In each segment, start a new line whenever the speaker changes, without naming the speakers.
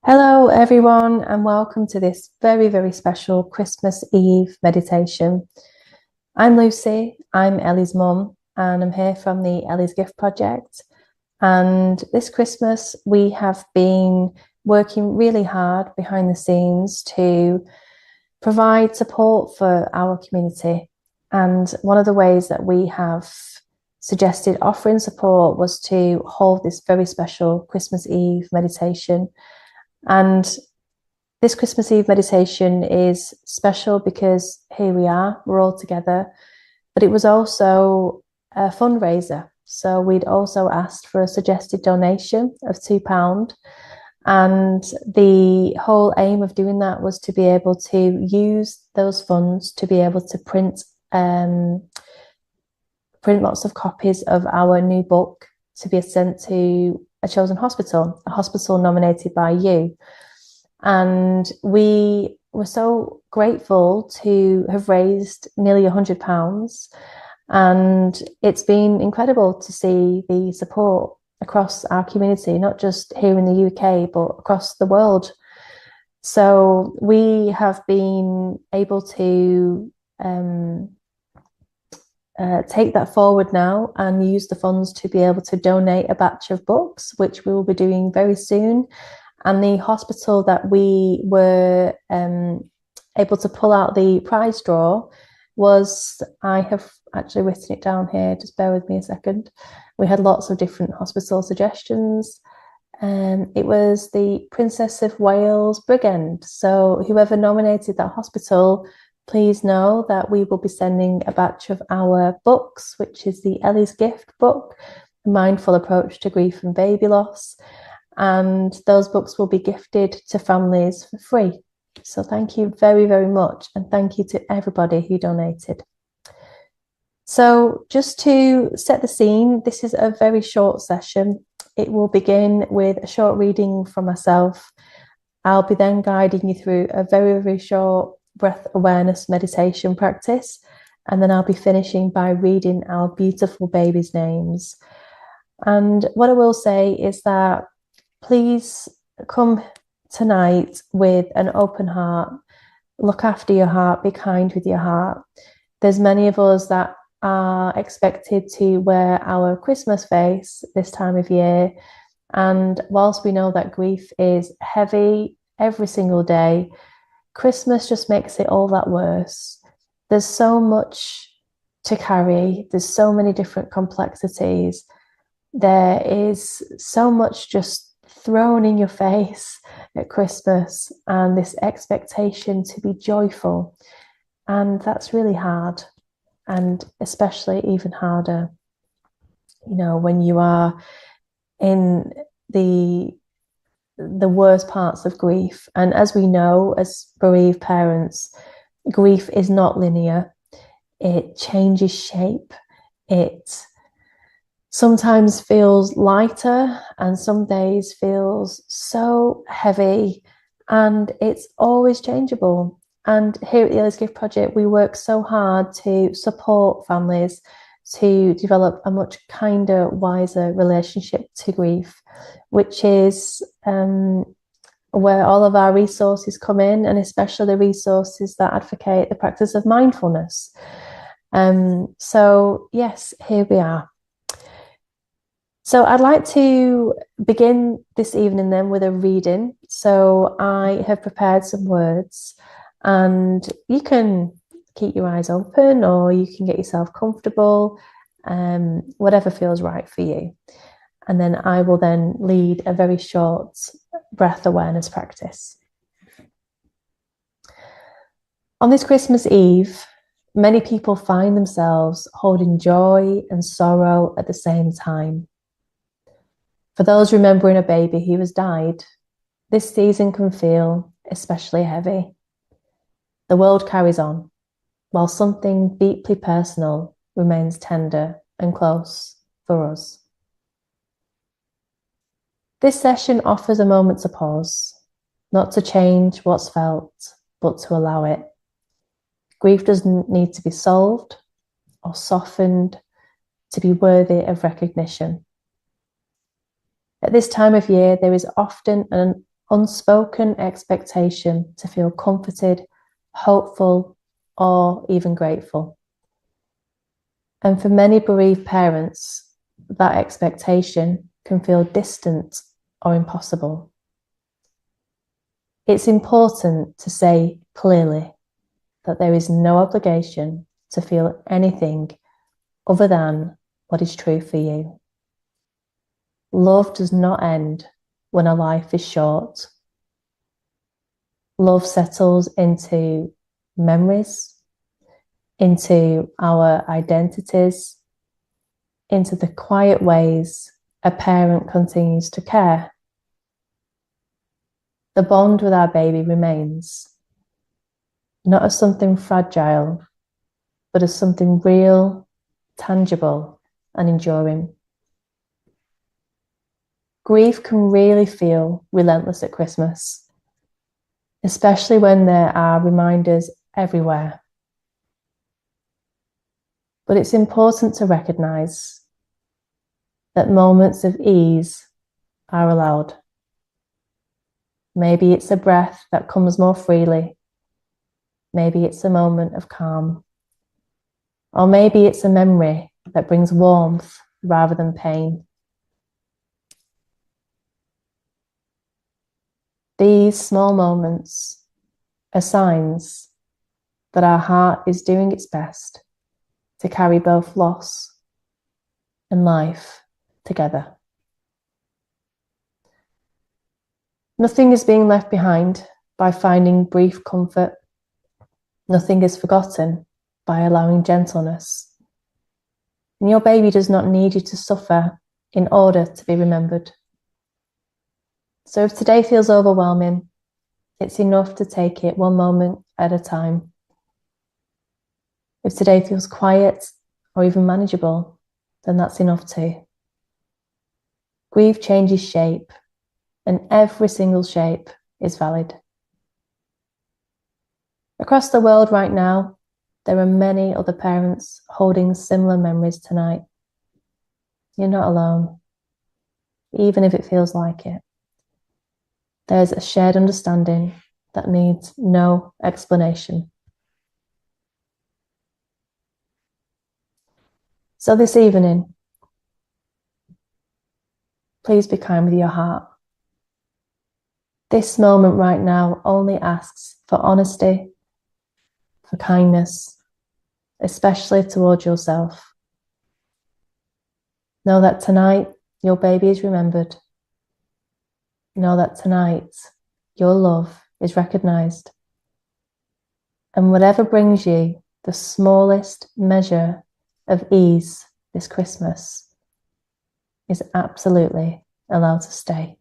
Hello, everyone, and welcome to this very, very special Christmas Eve meditation. I'm Lucy, I'm Ellie's mum, and I'm here from the Ellie's Gift Project. And this Christmas, we have been working really hard behind the scenes to provide support for our community. And one of the ways that we have suggested offering support was to hold this very special Christmas Eve meditation. And this Christmas Eve meditation is special because here we are, we're all together, but it was also a fundraiser. So we'd also asked for a suggested donation of £2. And the whole aim of doing that was to be able to use those funds to be able to print lots of copies of our new book to be sent to a chosen hospital, a hospital nominated by you. And we were so grateful to have raised nearly £100. And it's been incredible to see the support across our community, not just here in the UK, but across the world. So we have been able to take that forward now and use the funds to be able to donate a batch of books, which we will be doing very soon. And the hospital that we were able to pull out the prize draw was, I have actually written it down here, just bear with me a second. We had lots of different hospital suggestions. It was the Princess of Wales Brig End. So whoever nominated that hospital, please know that we will be sending a batch of our books, which is the Ellie's Gift book, A Mindful Approach to Grief and Baby Loss. And those books will be gifted to families for free. So thank you very, very much. And thank you to everybody who donated. So just to set the scene, this is a very short session. It will begin with a short reading from myself. I'll be then guiding you through a very, very short breath awareness meditation practice. And then I'll be finishing by reading our beautiful babies' names. And what I will say is that please come tonight with an open heart. Look after your heart, be kind with your heart. There's many of us that are expected to wear our Christmas face this time of year. And whilst we know that grief is heavy every single day, Christmas just makes it all that worse. There's so much to carry. There's so many different complexities. There is so much just thrown in your face at Christmas and this expectation to be joyful. And that's really hard. And especially even harder, when you are in the worst parts of grief. And as we know, as bereaved parents, grief is not linear. It changes shape. It sometimes feels lighter and some days feels so heavy, and it's always changeable. And here at the Ellie's Gift Project, we work so hard to support families to develop a much kinder, wiser relationship to grief, which is where all of our resources come in, and especially the resources that advocate the practice of mindfulness. So yes, here we are. So I'd like to begin this evening then with a reading. So I have prepared some words, and you can keep your eyes open or you can get yourself comfortable, whatever feels right for you. And then I will then lead a very short breath awareness practice. On this Christmas Eve, many people find themselves holding joy and sorrow at the same time. For those remembering a baby who has died, this season can feel especially heavy. The world carries on, while something deeply personal remains tender and close for us. This session offers a moment to pause, not to change what's felt, but to allow it. Grief doesn't need to be solved or softened to be worthy of recognition. At this time of year, there is often an unspoken expectation to feel comforted, hopeful, or even grateful. And for many bereaved parents, that expectation can feel distant or impossible. It's important to say clearly that there is no obligation to feel anything other than what is true for you. Love does not end when a life is short. Love settles into memories, into our identities, into the quiet ways a parent continues to care. The bond with our baby remains, not as something fragile, but as something real, tangible, and enduring. Grief can really feel relentless at Christmas, especially when there are reminders everywhere. But it's important to recognize that moments of ease are allowed. Maybe it's a breath that comes more freely. Maybe it's a moment of calm. Or maybe it's a memory that brings warmth rather than pain. These small moments are signs that our heart is doing its best to carry both loss and life together. Nothing is being left behind by finding brief comfort. Nothing is forgotten by allowing gentleness. And your baby does not need you to suffer in order to be remembered. So if today feels overwhelming, it's enough to take it one moment at a time. If today feels quiet or even manageable, then that's enough too. Grief changes shape, and every single shape is valid. Across the world right now, there are many other parents holding similar memories tonight. You're not alone, even if it feels like it. There's a shared understanding that needs no explanation. So this evening, please be kind with your heart. This moment right now only asks for honesty, for kindness, especially towards yourself. Know that tonight your baby is remembered. Know that tonight your love is recognized. And whatever brings you the smallest measure of ease this Christmas is absolutely allowed to stay.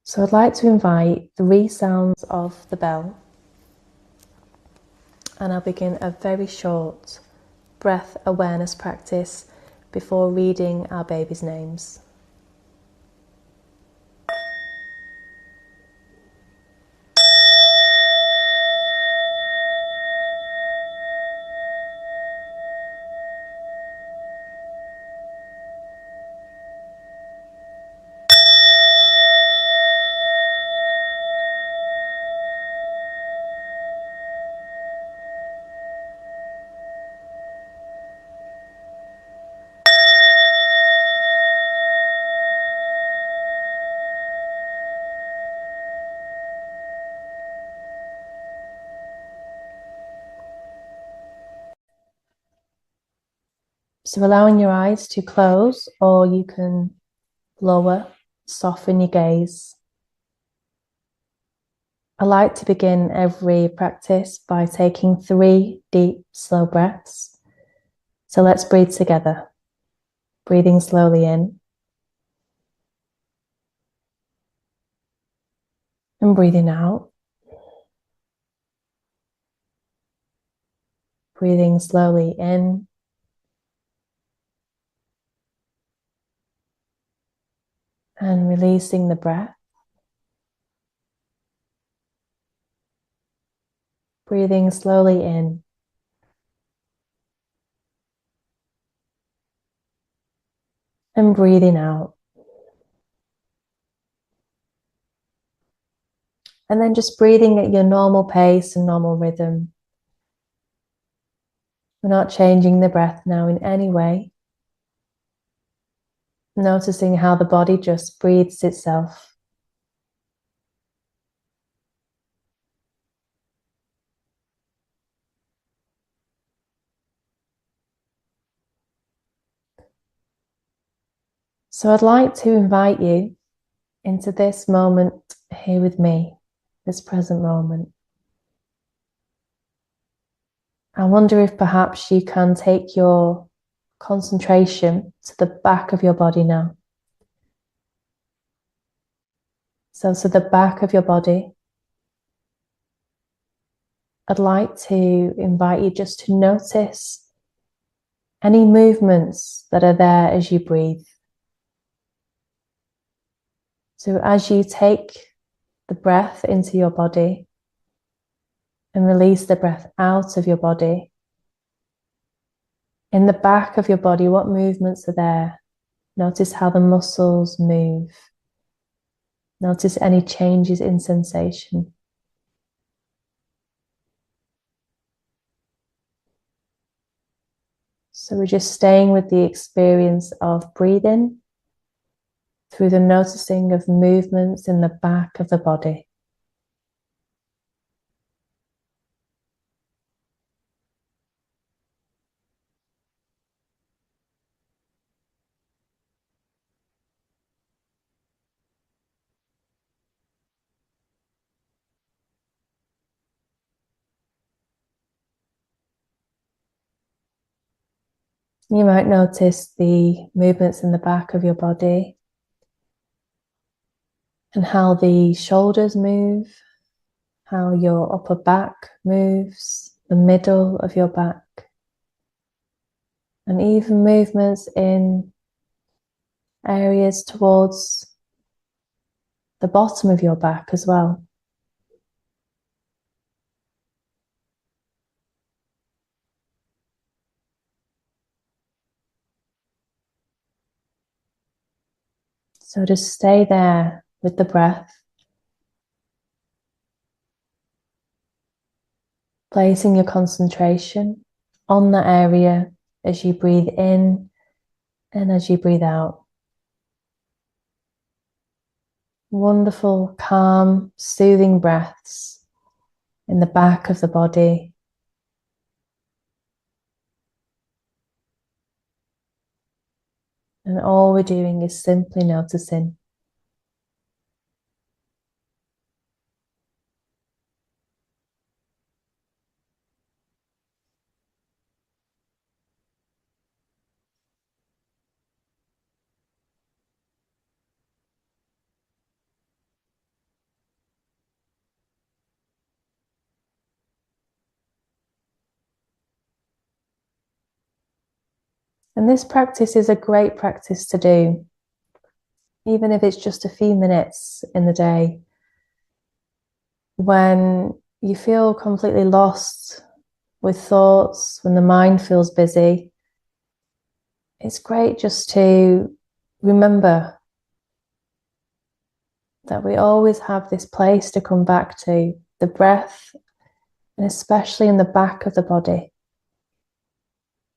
So I'd like to invite 3 sounds of the bell, and I'll begin a very short breath awareness practice before reading our baby's names. So allowing your eyes to close, or you can lower, soften your gaze. I like to begin every practice by taking 3 deep, slow breaths. So let's breathe together. Breathing slowly in and breathing out. Breathing slowly in and releasing the breath. Breathing slowly in and breathing out. And then just breathing at your normal pace and normal rhythm. We're not changing the breath now in any way. Noticing how the body just breathes itself. So I'd like to invite you into this moment here with me, this present moment. I wonder if perhaps you can take your concentration to the back of your body now. So to the back of your body, I'd like to invite you just to notice any movements that are there as you breathe. So as you take the breath into your body and release the breath out of your body, in the back of your body, what movements are there? Notice how the muscles move. Notice any changes in sensation. So we're just staying with the experience of breathing through the noticing of movements in the back of the body. You might notice the movements in the back of your body and how the shoulders move, how your upper back moves, the middle of your back, and even movements in areas towards the bottom of your back as well. So just stay there with the breath, placing your concentration on that area as you breathe in and as you breathe out. Wonderful, calm, soothing breaths in the back of the body. And all we're doing is simply noticing. And this practice is a great practice to do, even if it's just a few minutes in the day. When you feel completely lost with thoughts, when the mind feels busy, it's great just to remember that we always have this place to come back to, the breath, and especially in the back of the body.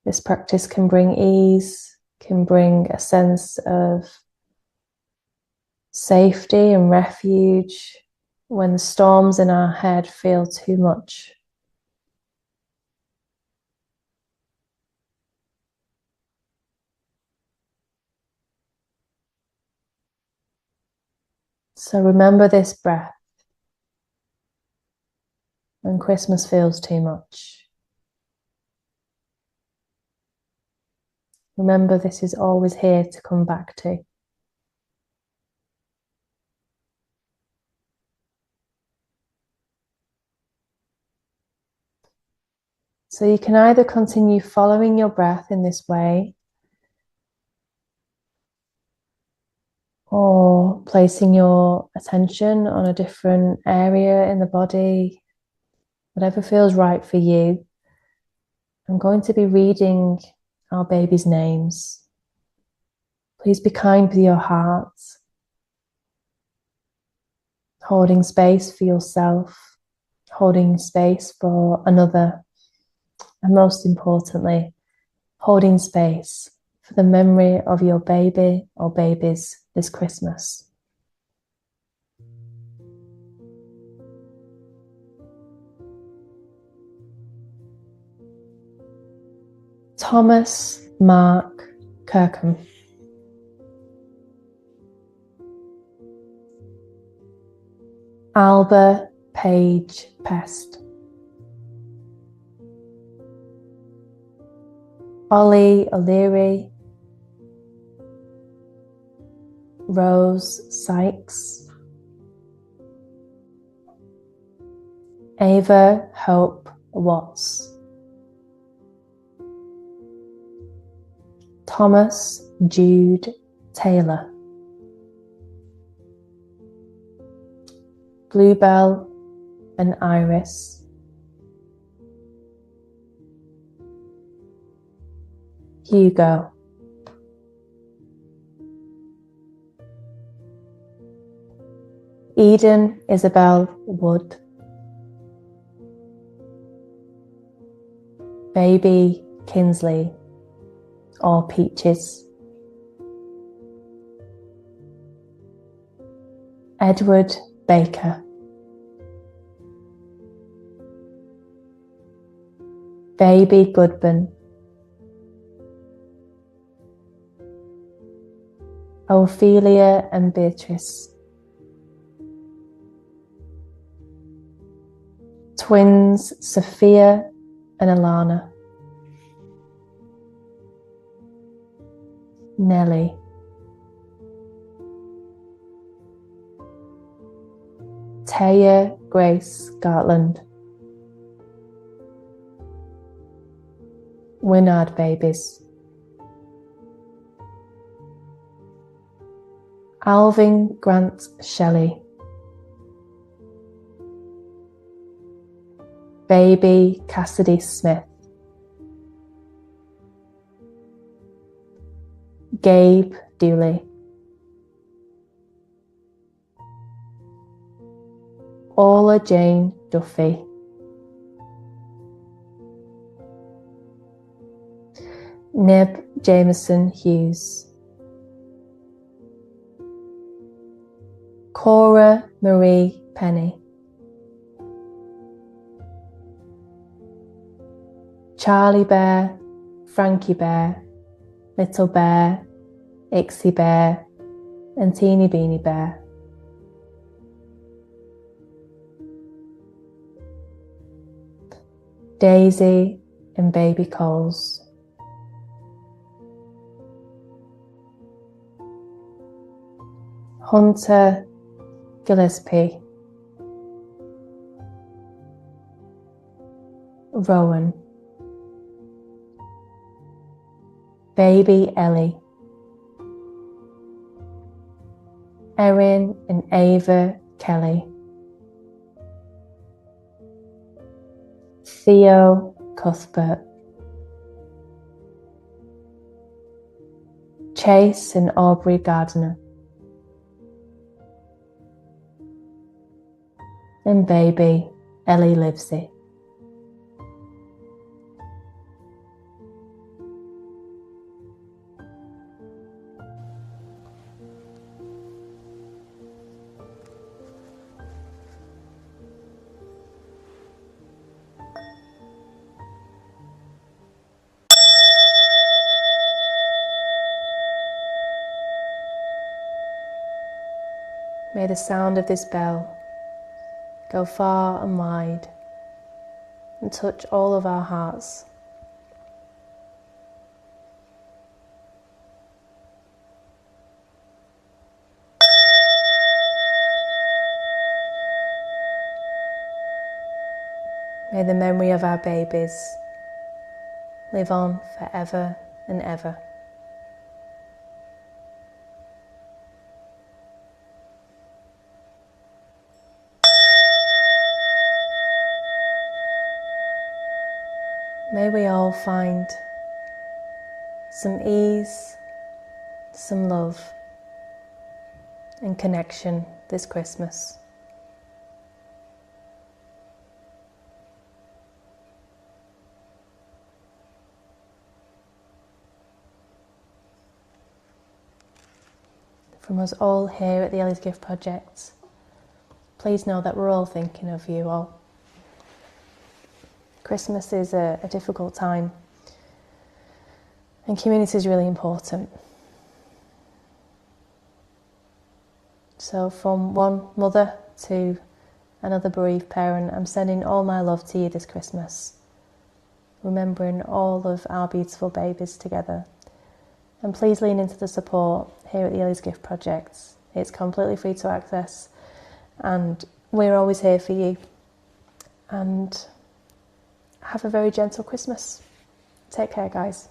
This practice can bring ease, can bring a sense of safety and refuge when the storms in our head feel too much. So remember this breath when Christmas feels too much. Remember, this is always here to come back to. So you can either continue following your breath in this way, or placing your attention on a different area in the body, whatever feels right for you. I'm going to be reading our baby's names. Please be kind with your heart, holding space for yourself, holding space for another, and most importantly, holding space for the memory of your baby or babies this Christmas. Thomas Mark Kirkham. Alba Page Pest. Ollie O'Leary. Rose Sykes. Ava Hope Watts. Thomas Jude Taylor. Bluebell and Iris. Hugo. Eden Isabel Wood. Baby Kinsley or Peaches. Edward Baker. Baby Goodman. Ophelia and Beatrice. Twins Sophia and Alana. Nellie. Taya Grace Gartland. Winard babies. Alvin Grant Shelley. Baby Cassidy Smith. Gabe Dooley. Orla Jane Duffy. Nib Jameson Hughes. Cora Marie Penny. Charlie Bear, Frankie Bear, Little Bear, Ixie Bear, and Teeny Beanie Bear. Daisy and Baby Coles. Hunter Gillespie. Rowan. Baby Ellie. Erin and Ava Kelly. Theo Cuthbert. Chase and Aubrey Gardner. And baby Ellie Livesey. May the sound of this bell go far and wide and touch all of our hearts. May the memory of our babies live on forever and ever. May we all find some ease, some love and connection this Christmas. From us all here at the Ellie's Gift Project, please know that we're all thinking of you all. Christmas is a difficult time, and community is really important. So from one mother to another bereaved parent, I'm sending all my love to you this Christmas, remembering all of our beautiful babies together. And please lean into the support here at the Ellie's Gift Project. It's completely free to access, and we're always here for you. And have a very gentle Christmas. Take care, guys.